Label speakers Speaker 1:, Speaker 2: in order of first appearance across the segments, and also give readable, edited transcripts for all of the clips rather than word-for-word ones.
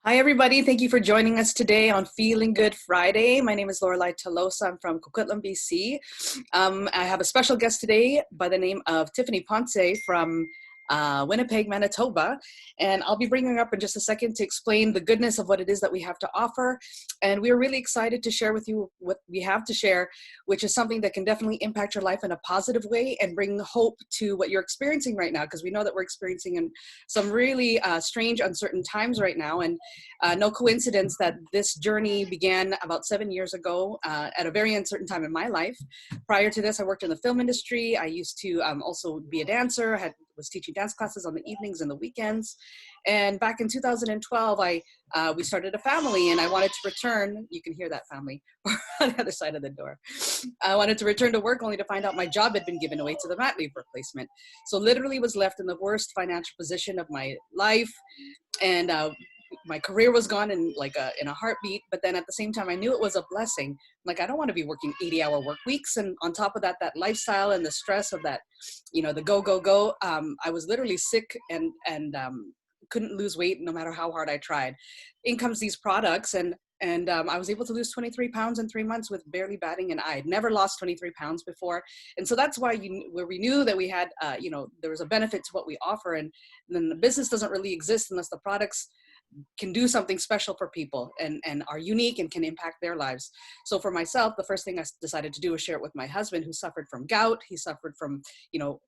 Speaker 1: Hi, everybody. Thank you for joining us today on Feeling Good Friday. My name is Lorelei Tolosa. I'm from Coquitlam, BC. I have a special guest today by the name of Tiffany Ponce from Winnipeg, Manitoba. And I'll be bringing her up in just a second to explain the goodness of what it is that we have to offer. And we're really excited to share with you what we have to share, which is something that can definitely impact your life in a positive way and bring hope to what you're experiencing right now, because we know that we're experiencing in some really strange, uncertain times right now. And no coincidence that this journey began about 7 years ago at a very uncertain time in my life. Prior to this, I worked in the film industry. I used to also be a dancer, was teaching dance classes on the evenings and the weekends. And back in 2012, we started a family, and I wanted to return. You can hear that family on the other side of the door. I wanted to return to work only to find out my job had been given away to the mat leave replacement. So literally was left in the worst financial position of my life. And my career was gone in in a heartbeat. But then at the same time, I knew it was a blessing. Like, I don't want to be working 80-hour work weeks. And on top of that, that lifestyle and the stress of that, the go, go, go. I was literally sick and couldn't lose weight no matter how hard I tried. In comes these products, and I was able to lose 23 pounds in 3 months with barely batting an eye. I'd never lost 23 pounds before. And so that's why where we knew that we had, there was a benefit to what we offer. And then the business doesn't really exist unless the products can do something special for people and are unique and can impact their lives. So for myself, the first thing I decided to do was share it with my husband, who suffered from gout. He suffered from,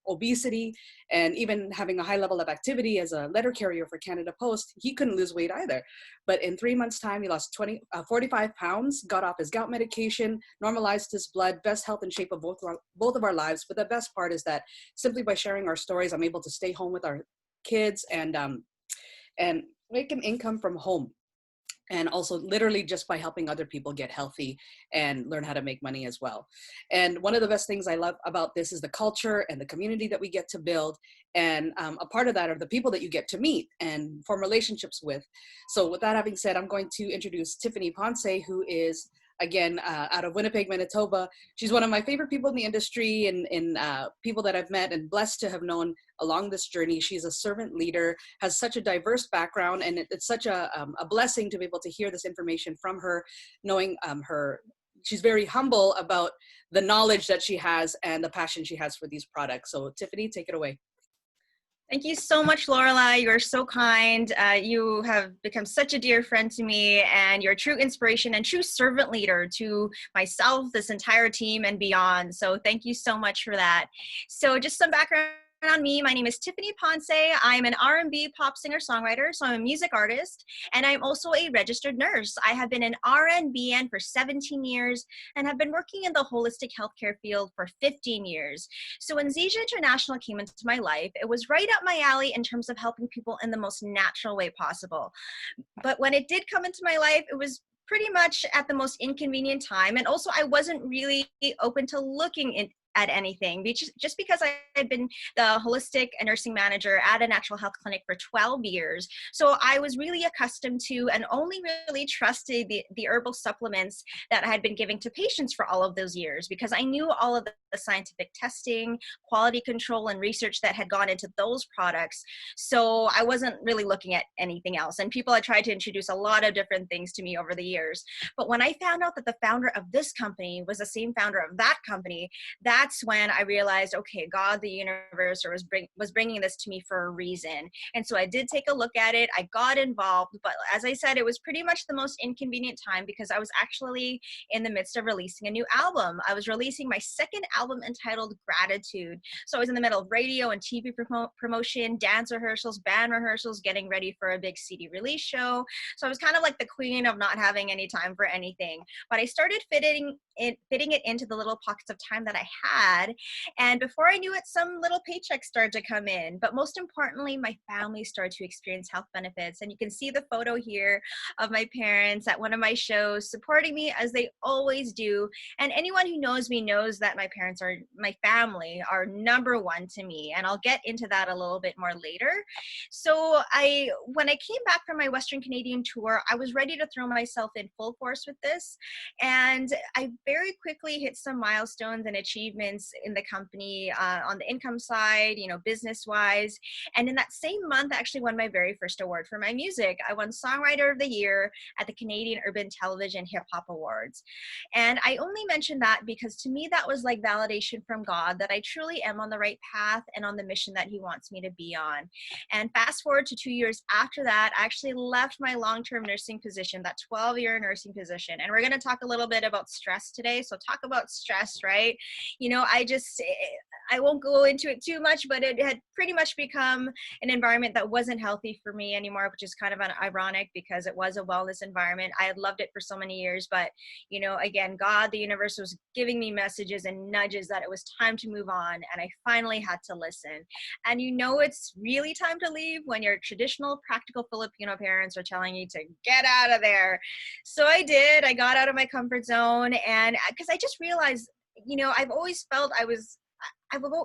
Speaker 1: obesity, and even having a high level of activity as a letter carrier for Canada Post. He couldn't lose weight either. But in 3 months' time, he lost 45 pounds, got off his gout medication, normalized his blood, best health and shape of both of our lives. But the best part is that simply by sharing our stories, I'm able to stay home with our kids and make an income from home. And also literally just by helping other people get healthy and learn how to make money as well. And one of the best things I love about this is the culture and the community that we get to build. And a part of that are the people that you get to meet and form relationships with. So with that having said, I'm going to introduce Tiffany Ponce, who is, again, out of Winnipeg, Manitoba. She's one of my favorite people in the industry and people that I've met and blessed to have known along this journey. She's a servant leader, has such a diverse background, and it's such a blessing to be able to hear this information from her, knowing she's very humble about the knowledge that she has and the passion she has for these products. So Tiffany, take it away.
Speaker 2: Thank you so much, Lorelei. You're so kind. You have become such a dear friend to me, and you're a true inspiration and true servant leader to myself, this entire team, and beyond. So thank you so much for that. So just some background on me. My name is Tiffany Ponce. I'm an R&B pop singer-songwriter, so I'm a music artist, and I'm also a registered nurse. I have been an RN/BN for 17 years and have been working in the holistic healthcare field for 15 years. So when Zija International came into my life, it was right up my alley in terms of helping people in the most natural way possible. But when it did come into my life, it was pretty much at the most inconvenient time. And also I wasn't really open to looking at anything, just because I had been the holistic and nursing manager at a natural health clinic for 12 years. So I was really accustomed to and only really trusted the herbal supplements that I had been giving to patients for all of those years, because I knew all of the scientific testing, quality control, and research that had gone into those products. So I wasn't really looking at anything else. And people had tried to introduce a lot of different things to me over the years. But when I found out that the founder of this company was the same founder of that company, that's when I realized, okay, God, the universe, was bringing this to me for a reason. And so I did take a look at it. I got involved, but as I said, it was pretty much the most inconvenient time, because I was actually in the midst of releasing a new album. I was releasing my second album entitled Gratitude. So I was in the middle of radio and TV promotion, dance rehearsals, band rehearsals, getting ready for a big CD release show. So I was kind of like the queen of not having any time for anything. But I started fitting it into the little pockets of time that I had. And before I knew it, some little paychecks started to come in. But most importantly, my family started to experience health benefits. And you can see the photo here of my parents at one of my shows supporting me, as they always do. And anyone who knows me knows that my family are number one to me. And I'll get into that a little bit more later. So when I came back from my Western Canadian tour, I was ready to throw myself in full force with this. And I very quickly hit some milestones and achievements in the company on the income side, business wise. And in that same month, I actually won my very first award for my music. I won Songwriter of the Year at the Canadian Urban Television Hip Hop Awards. And I only mention that because to me, that was like validation from God that I truly am on the right path and on the mission that He wants me to be on. And fast forward to 2 years after that, I actually left my long-term nursing position, that 12-year nursing position. And we're going to talk a little bit about stress today. So talk about stress, right? I won't go into it too much, but it had pretty much become an environment that wasn't healthy for me anymore, which is kind of ironic because it was a wellness environment. I had loved it for so many years, but again, God, the universe was giving me messages and nudges that it was time to move on. And I finally had to listen. And it's really time to leave when your traditional, practical Filipino parents are telling you to get out of there. So I did. I got out of my comfort zone, and because I just realized, I've always felt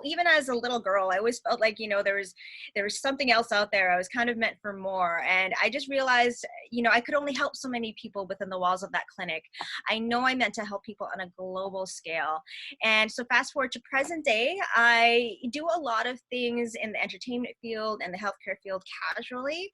Speaker 2: even as a little girl, I always felt like, there was something else out there. I was kind of meant for more. And I just realized, I could only help so many people within the walls of that clinic. I know I meant to help people on a global scale. And so fast forward to present day, I do a lot of things in the entertainment field and the healthcare field casually,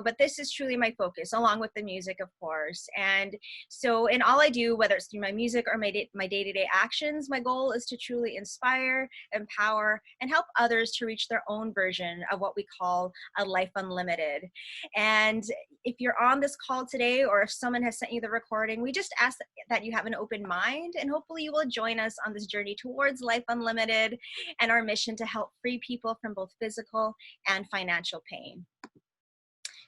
Speaker 2: but this is truly my focus, along with the music, of course. And so in all I do, whether it's through my music or my day-to-day actions, my goal is to truly inspire, empower, and help others to reach their own version of what we call a life unlimited. And if you're on this call today, or if someone has sent you the recording, we just ask that you have an open mind, and hopefully you will join us on this journey towards life unlimited and our mission to help free people from both physical and financial pain.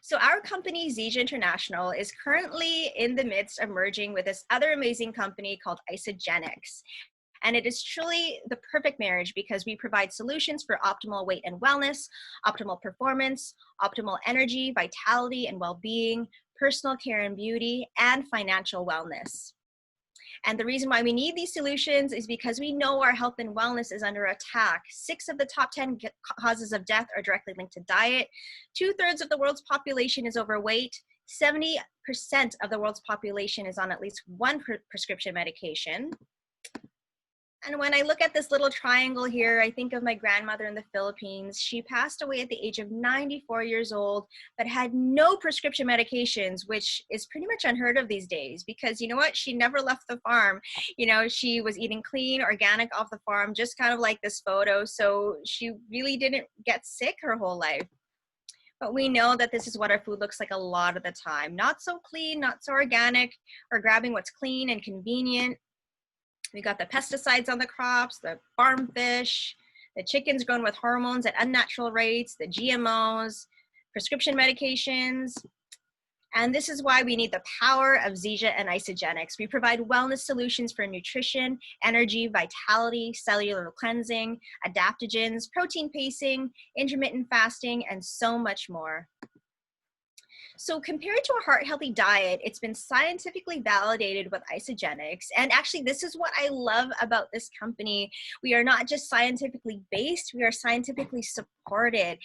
Speaker 2: So our company, Zija International, is currently in the midst of merging with this other amazing company called Isagenix. And it is truly the perfect marriage because we provide solutions for optimal weight and wellness, optimal performance, optimal energy, vitality, and well-being, personal care and beauty, and financial wellness. And the reason why we need these solutions is because we know our health and wellness is under attack. 6 of the top 10 causes of death are directly linked to diet. 2/3 of the world's population is overweight. 70% of the world's population is on at least one prescription medication. And when I look at this little triangle here, I think of my grandmother in the Philippines. She passed away at the age of 94 years old, but had no prescription medications, which is pretty much unheard of these days because you know what? She never left the farm. She was eating clean, organic off the farm, just kind of like this photo. So she really didn't get sick her whole life. But we know that this is what our food looks like a lot of the time. Not so clean, not so organic, or grabbing what's clean and convenient. We got the pesticides on the crops, the farm fish, the chickens grown with hormones at unnatural rates, the GMOs, prescription medications. And this is why we need the power of Zija and Isagenix. We provide wellness solutions for nutrition, energy, vitality, cellular cleansing, adaptogens, protein pacing, intermittent fasting, and so much more. So compared to a heart-healthy diet, it's been scientifically validated with Isagenix. And actually, this is what I love about this company. We are not just scientifically based, we are scientifically supported.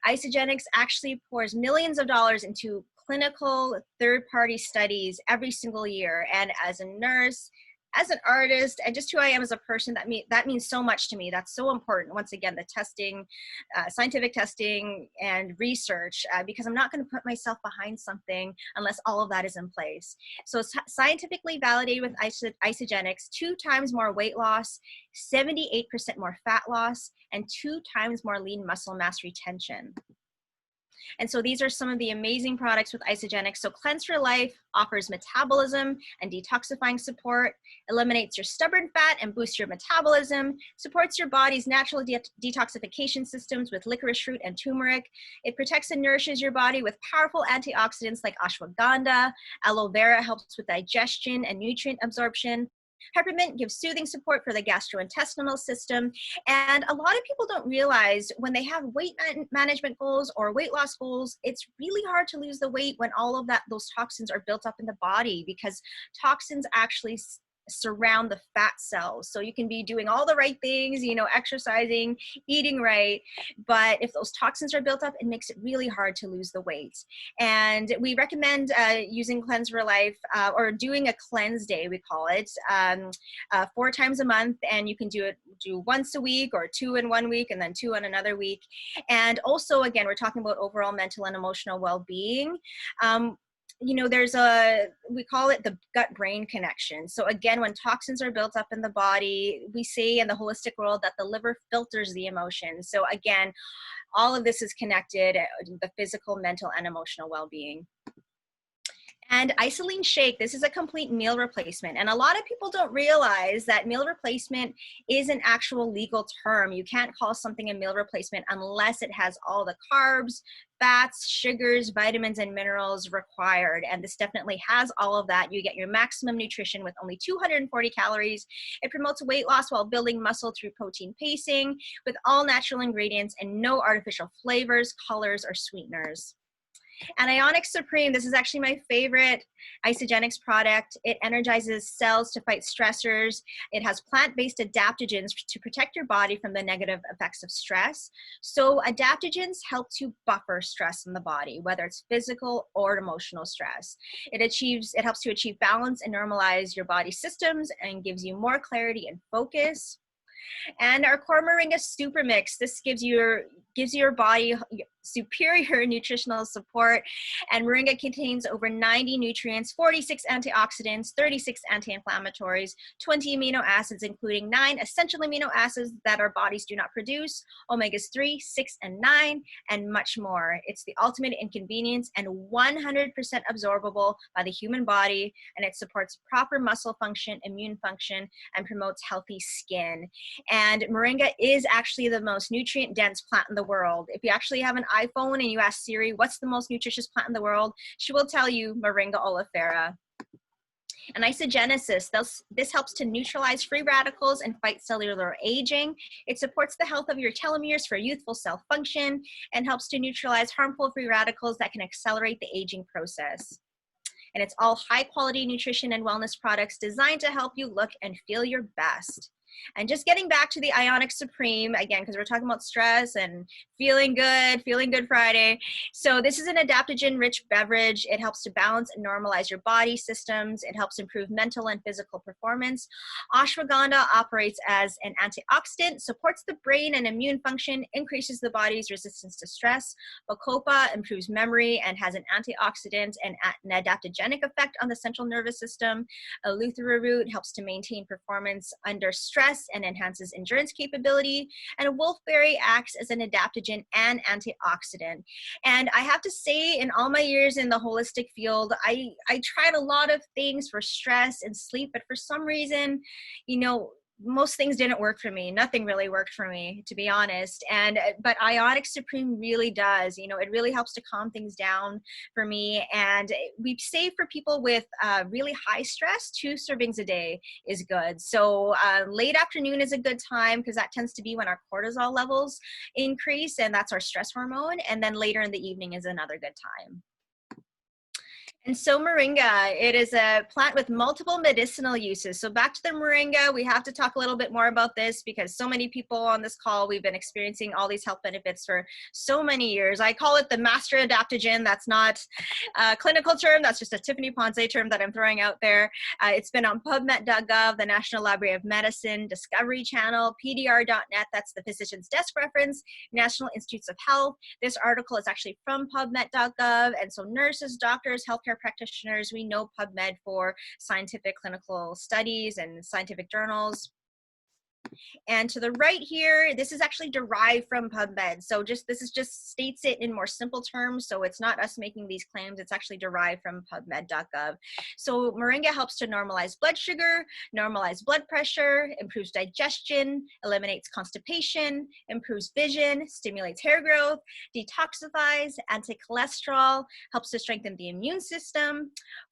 Speaker 2: Isagenix actually pours millions of dollars into clinical third-party studies every single year. And as a nurse, as an artist, and just who I am as a person, that means so much to me. That's so important. Once again, the testing, scientific testing and research, because I'm not going to put myself behind something unless all of that is in place. So scientifically validated with Isagenix, 2 times more weight loss, 78% more fat loss, and 2 times more lean muscle mass retention. And so these are some of the amazing products with Isagenix. So Cleanse for Life offers metabolism and detoxifying support, eliminates your stubborn fat and boosts your metabolism, supports your body's natural detoxification systems with licorice root and turmeric. It protects and nourishes your body with powerful antioxidants like ashwagandha. Aloe vera helps with digestion and nutrient absorption. Peppermint gives soothing support for the gastrointestinal system. And a lot of people don't realize when they have weight management goals or weight loss goals, it's really hard to lose the weight when all of those toxins are built up in the body, because toxins actually surround the fat cells. So you can be doing all the right things, you know, exercising, eating right, but if those toxins are built up, it makes it really hard to lose the weight. And we recommend using Cleanse for Life or doing a cleanse day, we call it, 4 times a month, and you can do once a week or 2 in 1 week and then 2 in another week. And also, again, we're talking about overall mental and emotional well-being. You know, we call it the gut-brain connection. So again, when toxins are built up in the body, we say in the holistic world that the liver filters the emotions. So again, all of this is connected, the physical, mental, and emotional well-being. And isolene shake, this is a complete meal replacement. And a lot of people don't realize that meal replacement is an actual legal term. You can't call something a meal replacement unless it has all the carbs, fats, sugars, vitamins, and minerals required. And this definitely has all of that. You get your maximum nutrition with only 240 calories. It promotes weight loss while building muscle through protein pacing with all natural ingredients and no artificial flavors, colors, or sweeteners. And Ionic Supreme, this is actually my favorite Isagenix product. It energizes cells to fight stressors. It has plant-based adaptogens to protect your body from the negative effects of stress. So adaptogens help to buffer stress in the body, whether it's physical or emotional stress. It helps to achieve balance and normalize your body systems and gives you more clarity and focus. And our core moringa super mix, this gives your body superior nutritional support. And moringa contains over 90 nutrients, 46 antioxidants, 36 anti-inflammatories, 20 amino acids, including 9 essential amino acids that our bodies do not produce, omegas 3, 6, and 9, and much more. It's the ultimate in convenience and 100% absorbable by the human body, and it supports proper muscle function, immune function, and promotes healthy skin. And moringa is actually the most nutrient-dense plant in the world. If you actually have an iPhone and you ask Siri, what's the most nutritious plant in the world? She will tell you Moringa oleifera. And Isagenesis, this helps to neutralize free radicals and fight cellular aging. It supports the health of your telomeres for youthful cell function and helps to neutralize harmful free radicals that can accelerate the aging process. And it's all high quality nutrition and wellness products designed to help you look and feel your best. And just getting back to the Ionic Supreme, again, because we're talking about stress and feeling good Friday. So this is an adaptogen-rich beverage. It helps to balance and normalize your body systems. It helps improve mental and physical performance. Ashwagandha operates as an antioxidant, supports the brain and immune function, increases the body's resistance to stress. Bacopa improves memory and has an antioxidant and an adaptogenic effect on the central nervous system. Eleuthera root helps to maintain performance under stress and enhances endurance capability. And wolfberry acts as an adaptogen and antioxidant. And I have to say, in all my years in the holistic field, I tried a lot of things for stress and sleep, but for some reason, you know, most things didn't work for me. Nothing really worked for me, to be honest. But Ionic Supreme really does. You know, it really helps to calm things down for me. And we say for people with really high stress, 2 servings a day is good. So late afternoon is a good time because that tends to be when our cortisol levels increase, and that's our stress hormone. And then later in the evening is another good time. And so moringa, it is a plant with multiple medicinal uses. So back to the moringa, we have to talk a little bit more about this because so many people on this call, we've been experiencing all these health benefits for so many years. I call it the master adaptogen. That's not a clinical term. That's just a Tiffany Ponce term that I'm throwing out there. It's been on PubMed.gov, the National Library of Medicine, Discovery Channel, PDR.net. That's the Physician's Desk Reference, National Institutes of Health. This article is actually from PubMed.gov. And so nurses, doctors, healthcare practitioners, we know PubMed for scientific clinical studies and scientific journals. And to the right here, this is actually derived from PubMed. So this just states it in more simple terms. So it's not us making these claims. It's actually derived from PubMed.gov. So moringa helps to normalize blood sugar, normalize blood pressure, improves digestion, eliminates constipation, improves vision, stimulates hair growth, detoxifies, anti-cholesterol, helps to strengthen the immune system,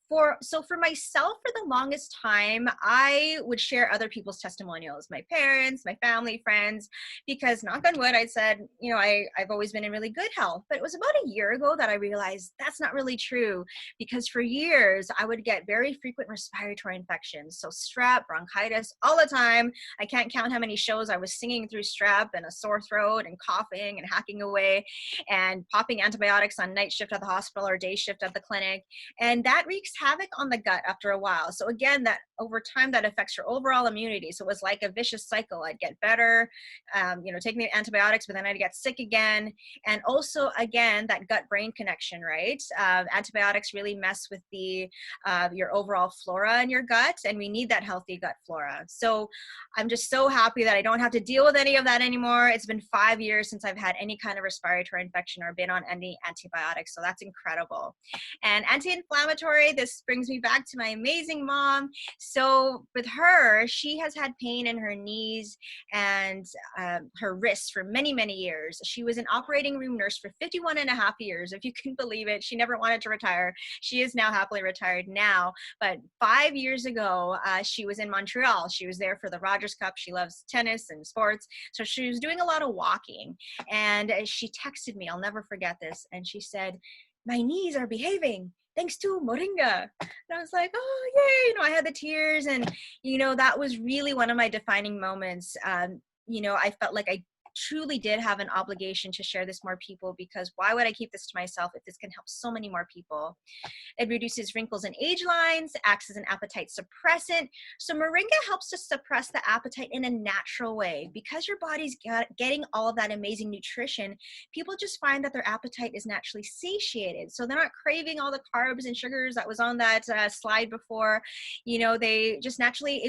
Speaker 2: For myself, for the longest time, I would share other people's testimonials, my parents, my family, friends, because knock on wood, I said, I've always been in really good health. But it was about a year ago that I realized that's not really true, because for years I would get very frequent respiratory infections. So strep, bronchitis all the time. I can't count how many shows I was singing through strep and a sore throat and coughing and hacking away and popping antibiotics on night shift at the hospital or day shift at the clinic. And that wreaks havoc on the gut after a while. So again, that over time, that affects your overall immunity. So it was like a vicious cycle. I'd get better, taking the antibiotics, but then I'd get sick again. And also, again, that gut-brain connection, right? Antibiotics really mess with your overall flora in your gut, and we need that healthy gut flora. So I'm just so happy that I don't have to deal with any of that anymore. It's been 5 years since I've had any kind of respiratory infection or been on any antibiotics. So that's incredible. And anti-inflammatory, this brings me back to my amazing mom. So with her, she has had pain in her knees and her wrists for many, many years. She was an operating room nurse for 51 and a half years, if you can believe it. She never wanted to retire. She is now happily retired now. But 5 years ago, she was in Montreal. She was there for the Rogers Cup. She loves tennis and sports. So she was doing a lot of walking. And she texted me, I'll never forget this. And she said, "My knees are behaving thanks to moringa." And I was like, oh, yay. I had the tears. And, that was really one of my defining moments. I felt like I truly did have an obligation to share this more people, because why would I keep this to myself if this can help so many more people? It reduces wrinkles and age lines, acts as an appetite suppressant. So moringa helps to suppress the appetite in a natural way. Because your body's getting all of that amazing nutrition, people just find that their appetite is naturally satiated. So they're not craving all the carbs and sugars that was on that slide before. They're naturally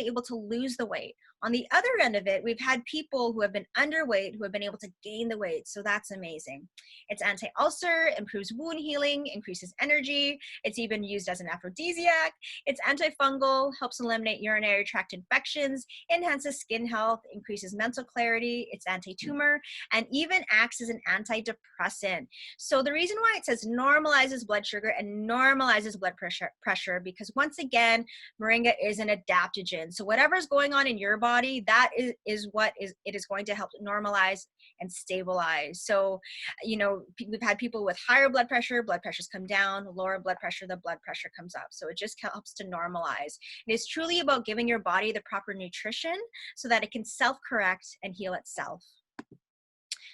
Speaker 2: able to lose the weight. On the other end of it, we've had people who have been underweight who have been able to gain the weight. So that's amazing. It's anti-ulcer, improves wound healing, increases energy. It's even used as an aphrodisiac. It's antifungal, helps eliminate urinary tract infections, enhances skin health, increases mental clarity. It's anti-tumor, and even acts as an antidepressant. So the reason why it says normalizes blood sugar and normalizes blood pressure, because once again, moringa is an adaptogen. So whatever's going on in your body, that is what it is going to help normalize and stabilize. So, we've had people with higher blood pressures come down, lower blood pressure, the blood pressure comes up. So it just helps to normalize. It is truly about giving your body the proper nutrition so that it can self-correct and heal itself.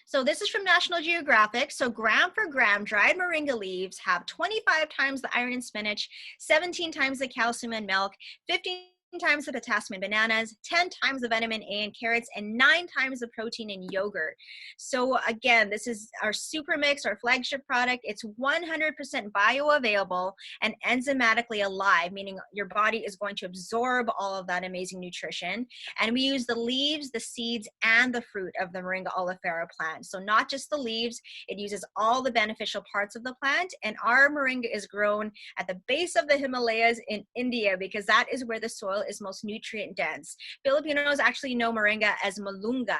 Speaker 2: So this is from National Geographic. So gram for gram, dried moringa leaves have 25 times the iron in spinach, 17 times the calcium in milk, 15 times the potassium in bananas, 10 times the vitamin A in carrots, and 9 times the protein in yogurt. So again, this is our super mix, our flagship product. It's 100% bioavailable and enzymatically alive, meaning your body is going to absorb all of that amazing nutrition. And we use the leaves, the seeds, and the fruit of the moringa oleifera plant. So not just the leaves, it uses all the beneficial parts of the plant. And our moringa is grown at the base of the Himalayas in India, because that is where the soil is most nutrient dense. Filipinos actually know moringa as malunggay,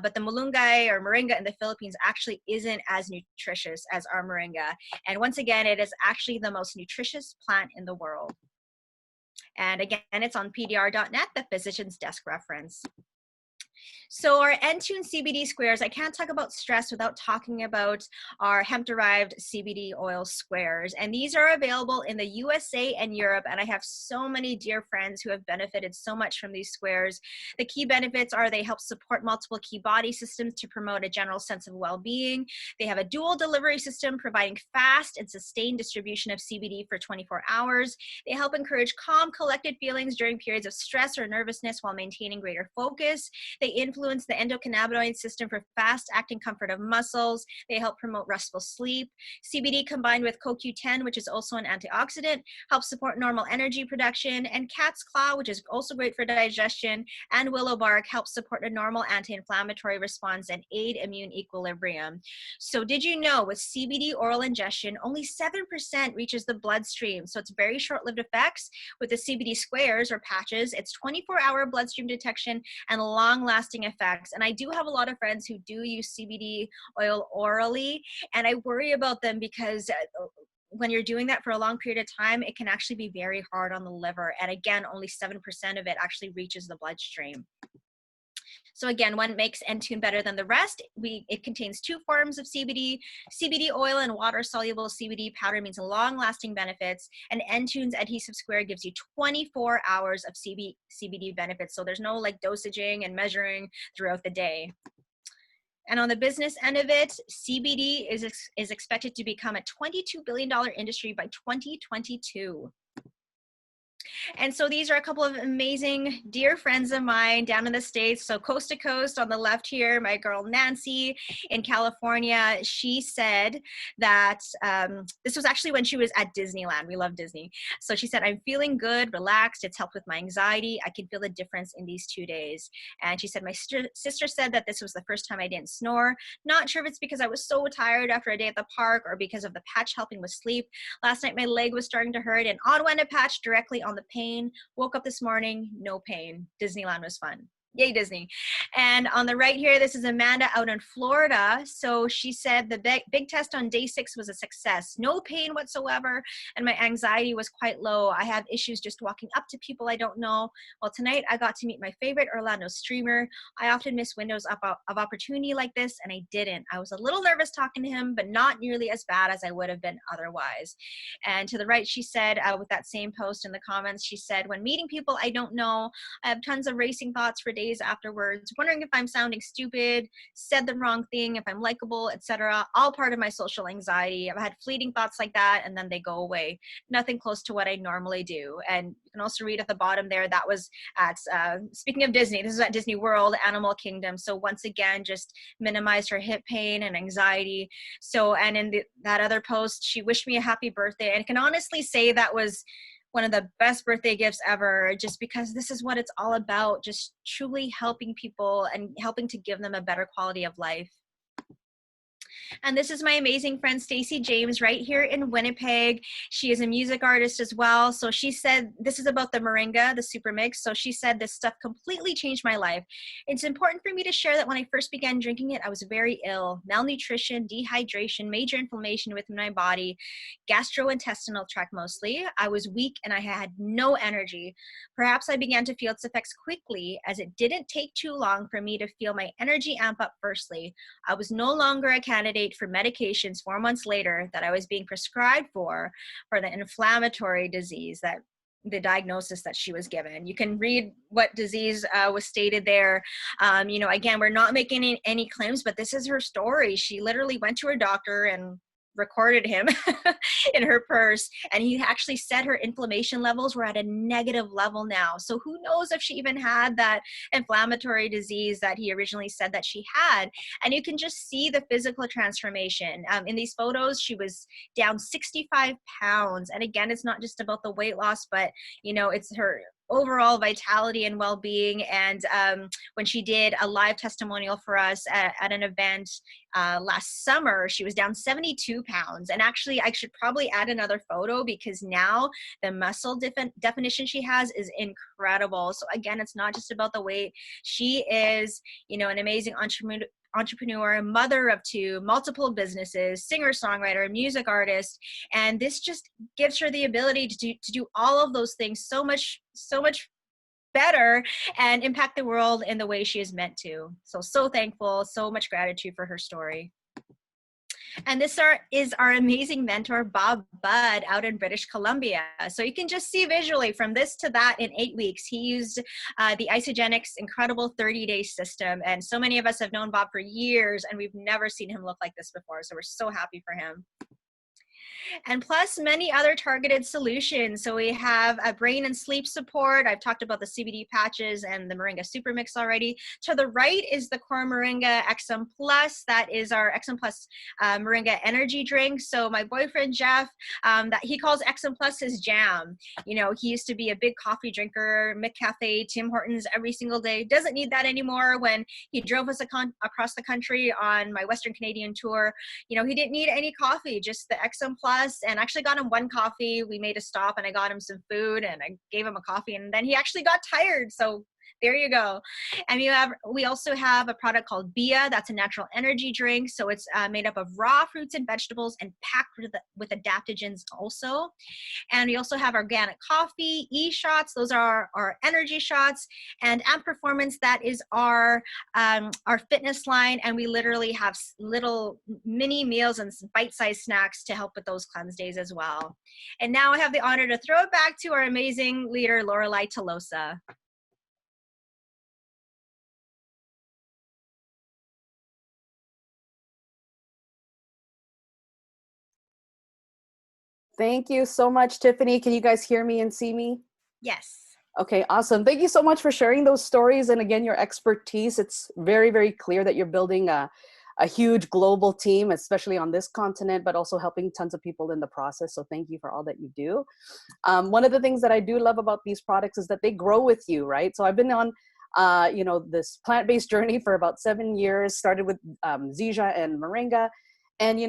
Speaker 2: but the malunggay or moringa in the Philippines actually isn't as nutritious as our moringa. And once again, it is actually the most nutritious plant in the world. And again, it's on pdr.net, the physician's desk reference. So our N-Tune CBD squares, I can't talk about stress without talking about our hemp-derived CBD oil squares. And these are available in the USA and Europe. And I have so many dear friends who have benefited so much from these squares. The key benefits are they help support multiple key body systems to promote a general sense of well-being. They have a dual delivery system providing fast and sustained distribution of CBD for 24 hours. They help encourage calm, collected feelings during periods of stress or nervousness while maintaining greater focus. They influence the endocannabinoid system for fast-acting comfort of muscles. They help promote restful sleep. CBD combined with CoQ10, which is also an antioxidant, helps support normal energy production. And cat's claw, which is also great for digestion, and willow bark helps support a normal anti-inflammatory response and aid immune equilibrium. So did you know with CBD oral ingestion, only 7% reaches the bloodstream? So it's very short-lived effects. With the CBD squares or patches, it's 24-hour bloodstream detection and long-lasting effects. And I do have a lot of friends who do use CBD oil orally, and I worry about them because when you're doing that for a long period of time, it can actually be very hard on the liver. And again, only 7% of it actually reaches the bloodstream. So again, what makes N-Tune better than the rest? It contains 2 forms of CBD. CBD oil and water-soluble CBD powder means long-lasting benefits, and N-Tune's adhesive square gives you 24 hours of CBD benefits. So there's no like dosaging and measuring throughout the day. And on the business end of it, CBD is expected to become a $22 billion industry by 2022. And so these are a couple of amazing dear friends of mine down in the States. So coast to coast on the left here, my girl Nancy in California, she said that this was actually when she was at Disneyland. We love Disney. So she said, I'm feeling good, relaxed. It's helped with my anxiety. I can feel the difference in these 2 days. And she said, my sister said that this was the first time I didn't snore. Not sure if it's because I was so tired after a day at the park or because of the patch helping with sleep. Last night, my leg was starting to hurt and on went a patch directly on the pain. Woke up this morning, no pain. Disneyland was fun. Yay, Disney. And on the right here, this is Amanda out in Florida. So she said the big test on day 6 was a success. No pain whatsoever. And my anxiety was quite low. I have issues just walking up to people I don't know. Well, tonight I got to meet my favorite Orlando streamer. I often miss windows of opportunity like this, and I didn't. I was a little nervous talking to him, but not nearly as bad as I would have been otherwise. And to the right, she said, with that same post in the comments, she said, when meeting people I don't know, I have tons of racing thoughts for days afterwards, wondering if I'm sounding stupid, said the wrong thing, if I'm likable, etc. All part of my social anxiety. I've had fleeting thoughts like that, and then they go away. Nothing close to what I normally do. And you can also read at the bottom there, that was at, speaking of Disney, this is at Disney World, Animal Kingdom. So once again, just minimized her hip pain and anxiety. So, and in that other post, she wished me a happy birthday. And I can honestly say that was one of the best birthday gifts ever, just because this is what it's all about, just truly helping people and helping to give them a better quality of life. And this is my amazing friend, Stacey James, right here in Winnipeg. She is a music artist as well. So she said, this is about the moringa, the super mix. So she said, this stuff completely changed my life. It's important for me to share that when I first began drinking it, I was very ill. Malnutrition, dehydration, major inflammation within my body, gastrointestinal tract mostly. I was weak and I had no energy. Perhaps I began to feel its effects quickly, as it didn't take too long for me to feel my energy amp up firstly. I was no longer a candidate for medications 4 months later that I was being prescribed for the inflammatory disease, that the diagnosis that she was given. You can read what disease was stated there. You know, again, we're not making any claims, but this is her story. She literally went to her doctor and recorded him in her purse, and he actually said her inflammation levels were at a negative level now. So who knows if she even had that inflammatory disease that he originally said that she had. And you can just see the physical transformation. In these photos, she was down 65 pounds. And again, it's not just about the weight loss, but you know, it's her overall vitality and well-being. And when she did a live testimonial for us at an event last summer, she was down 72 pounds. And actually, I should probably add another photo, because now the muscle definition she has is incredible. So again, it's not just about the weight. She is, you know, an amazing entrepreneur, mother of 2, multiple businesses, singer-songwriter, music artist, and this just gives her the ability to do all of those things so much better and impact the world in the way she is meant to. So thankful, so much gratitude for her story. And this is our amazing mentor, Bob Budd, out in British Columbia. So you can just see visually from this to that in 8 weeks. He used the Isagenix incredible 30-day system. And so many of us have known Bob for years, and we've never seen him look like this before. So we're so happy for him. And plus many other targeted solutions. So we have a brain and sleep support. I've talked about the CBD patches and the Moringa Super Mix already. To the right is the Core Moringa XM Plus. That is our XM Plus Moringa energy drink. So my boyfriend Jeff, that he calls XM Plus his jam. You know, he used to be a big coffee drinker, McCafe, Tim Hortons every single day. Doesn't need that anymore. When he drove us across the country on my Western Canadian tour, you know, he didn't need any coffee, just the XM Plus. And actually got him one coffee. We made a stop and I got him some food and I gave him a coffee, and then he actually got tired. So There you go. And we also have a product called Bia. That's a natural energy drink. So it's made up of raw fruits and vegetables and packed with adaptogens also. And we also have organic coffee, e-shots. Those are our energy shots. And Amp Performance, that is our fitness line. And we literally have little mini meals and bite-sized snacks to help with those cleanse days as well. And now I have the honor to throw it back to our amazing leader, Lorelei Tolosa.
Speaker 1: Thank you so much, Tiffany. Can you guys hear me and see me?
Speaker 2: Yes.
Speaker 1: Okay, awesome. Thank you so much for sharing those stories. And again, your expertise. It's very, very clear that you're building a huge global team, especially on this continent, but also helping tons of people in the process. So thank you for all that you do. One of the things that I do love about these products is that they grow with you, right? So I've been on, this plant-based journey for about 7 years, started with Zija and Moringa. And,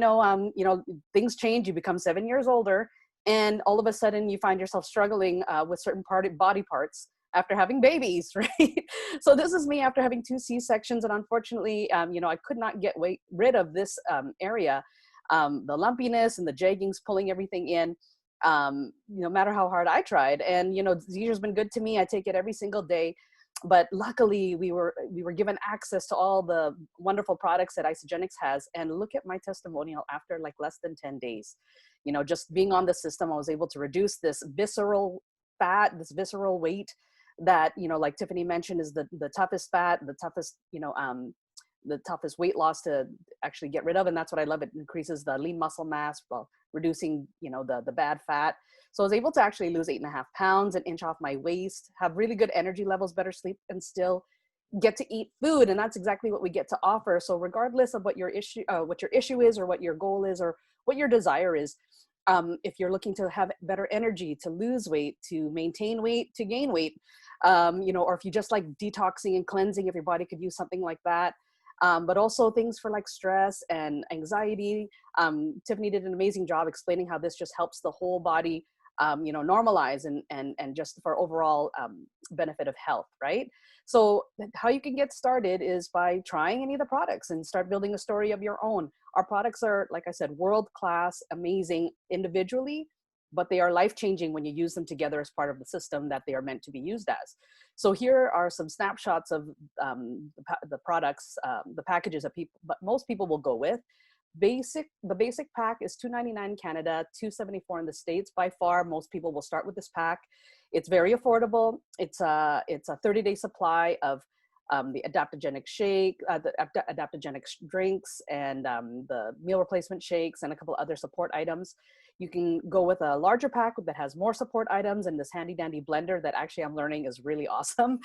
Speaker 1: things change. You become 7 years older. And all of a sudden you find yourself struggling with certain body parts after having babies, right? So this is me after having 2 C-sections. And unfortunately, I could not get rid of this area, the lumpiness and the jeggings pulling everything in, no matter how hard I tried. And, Zija's been good to me. I take it every single day. But luckily we were given access to all the wonderful products that Isagenix has. And look at my testimonial after like less than 10 days. Just being on the system, I was able to reduce this visceral fat, this visceral weight that, like Tiffany mentioned, is the toughest fat, the toughest weight loss to actually get rid of. And that's what I love. It increases the lean muscle mass while reducing, the bad fat. So I was able to actually lose 8.5 pounds, an inch off my waist, have really good energy levels, better sleep, and still get to eat food. And that's exactly what we get to offer. So regardless of what your issue is, or what your goal is, or what your desire is, if you're looking to have better energy, to lose weight, to maintain weight, to gain weight, or if you just like detoxing and cleansing, if your body could use something like that. But also things for like stress and anxiety. Tiffany did an amazing job explaining how this just helps the whole body, normalize and just for overall benefit of health, right? So how you can get started is by trying any of the products and start building a story of your own. Our products are, like I said, world-class, amazing individually, but they are life-changing when you use them together as part of the system that they are meant to be used as. So here are some snapshots of the products, the packages that most people will go with. The basic pack is $2.99 in Canada, $2.74 in the States. By far, most people will start with this pack. It's very affordable. It's a 30-day supply of the adaptogenic shake, the adaptogenic drinks, and the meal replacement shakes, and a couple other support items. You can go with a larger pack that has more support items and this handy dandy blender that actually I'm learning is really awesome.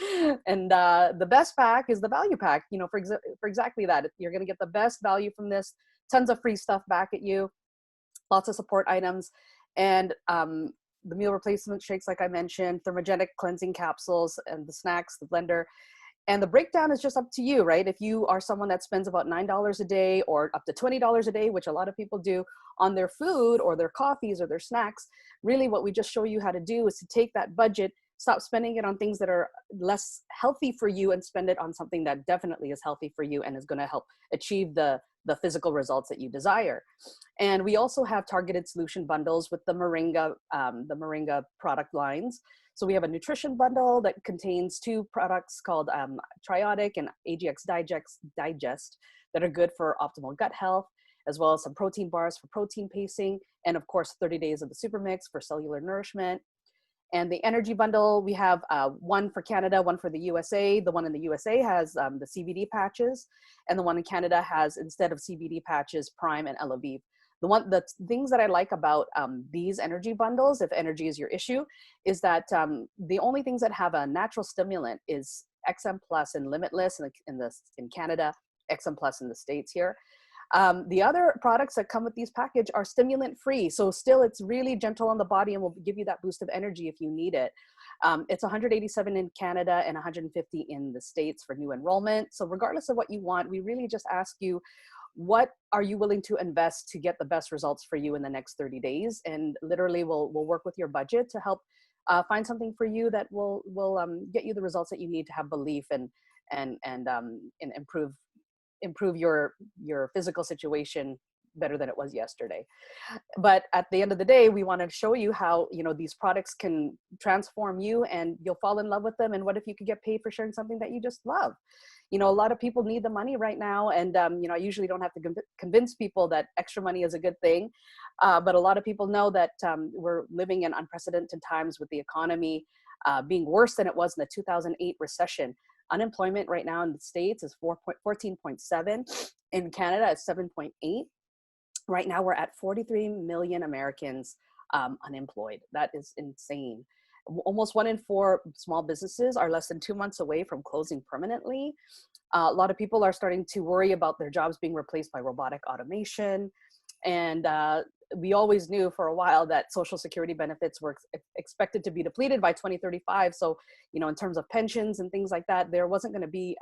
Speaker 1: And the best pack is the value pack, for exactly that. You're going to get the best value from this, tons of free stuff back at you, lots of support items, and the meal replacement shakes, like I mentioned, thermogenic cleansing capsules, and the snacks, the blender. And the breakdown is just up to you, right? If you are someone that spends about $9 a day or up to $20 a day, which a lot of people do, on their food or their coffees or their snacks, really what we just show you how to do is to take that budget, stop spending it on things that are less healthy for you, and spend it on something that definitely is healthy for you and is going to help achieve the physical results that you desire. And we also have targeted solution bundles with the Moringa product lines. So we have a nutrition bundle that contains 2 products called Triotic and AGX Digest that are good for optimal gut health, as well as some protein bars for protein pacing, and of course 30 days of the super mix for cellular nourishment. And the energy bundle, we have one for Canada, one for the USA. The one in the USA has the CBD patches, and the one in Canada has, instead of CBD patches, Prime and Elaviv. The things that I like about these energy bundles, if energy is your issue, is that the only things that have a natural stimulant is XM Plus and Limitless in Canada, XM Plus in the States here. The other products that come with these package are stimulant free. So still it's really gentle on the body and will give you that boost of energy if you need it. It's $187 in Canada and $150 in the States for new enrollment. So regardless of what you want, we really just ask you, what are you willing to invest to get the best results for you in the next 30 days? And literally we'll work with your budget to help find something for you that will get you the results that you need to have belief and improve your physical situation better than it was yesterday. But at the end of the day, we want to show you how, you know, these products can transform you and you'll fall in love with them. And what if you could get paid for sharing something that you just love? You know, a lot of people need the money right now. And, you know, I usually don't have to convince people that extra money is a good thing. But a lot of people know that we're living in unprecedented times with the economy being worse than it was in the 2008 recession. Unemployment right now in the States is 14.7. In Canada, it's 7.8. Right now, we're at 43 million Americans unemployed. That is insane. Almost 1 in 4 small businesses are less than 2 months away from closing permanently. A lot of people are starting to worry about their jobs being replaced by robotic automation. And we always knew for a while that Social Security benefits were expected to be depleted by 2035. So, you know, in terms of pensions and things like that, there wasn't going to be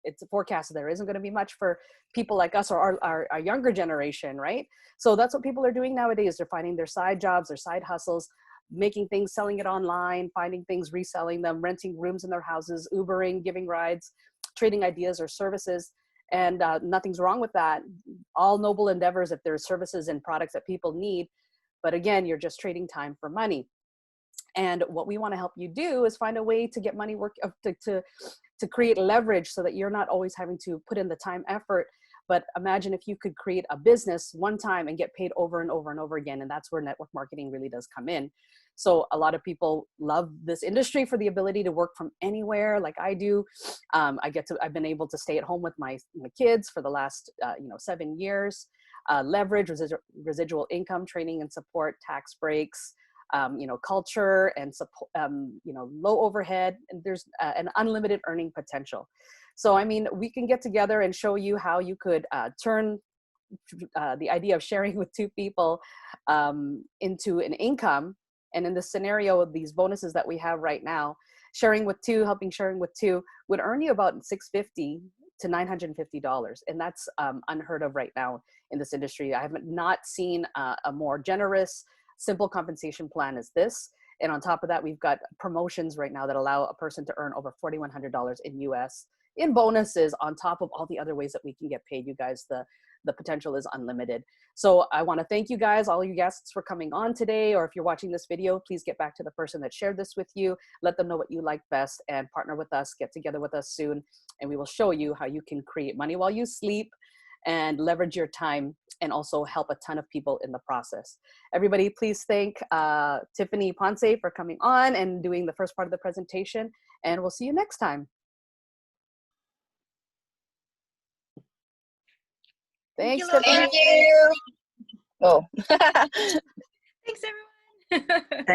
Speaker 1: it's a forecast there isn't going to be much for people like us or our younger generation, right? So that's what people are doing nowadays. They're finding their side jobs, their side hustles, making things, selling it online, finding things, reselling them, renting rooms in their houses, Ubering, giving rides, trading ideas or services. And nothing's wrong with that. All noble endeavors if there's services and products that people need. But again, you're just trading time for money. And what we want to help you do is find a way to get money work to create leverage so that you're not always having to put in the time effort. But imagine if you could create a business one time and get paid over and over and over again. And that's where network marketing really does come in. So a lot of people love this industry for the ability to work from anywhere, like I do. I've been able to stay at home with my kids for the last 7 years. Leverage, residual income, training and support, tax breaks, culture and support, low overhead, and there's an unlimited earning potential. So, I mean, we can get together and show you how you could turn the idea of sharing with 2 people into an income. And in the scenario of these bonuses that we have right now, sharing with 2 would earn you about $650 to $950. And that's unheard of right now in this industry. I have not seen a more generous, simple compensation plan as this. And on top of that, we've got promotions right now that allow a person to earn over $4,100 in US in bonuses on top of all the other ways that we can get paid. You guys, the potential is unlimited. So I want to thank you guys, all you guests, for coming on today. Or if you're watching this video, please get back to the person that shared this with you. Let them know what you like best and partner with us, get together with us soon. And we will show you how you can create money while you sleep and leverage your time and also help a ton of people in the process. Everybody, please thank Tiffany Ponce for coming on and doing the first part of the presentation. And we'll see you next time. Thanks, Tiffany.
Speaker 3: Thank you. Oh.
Speaker 2: Thanks, everyone.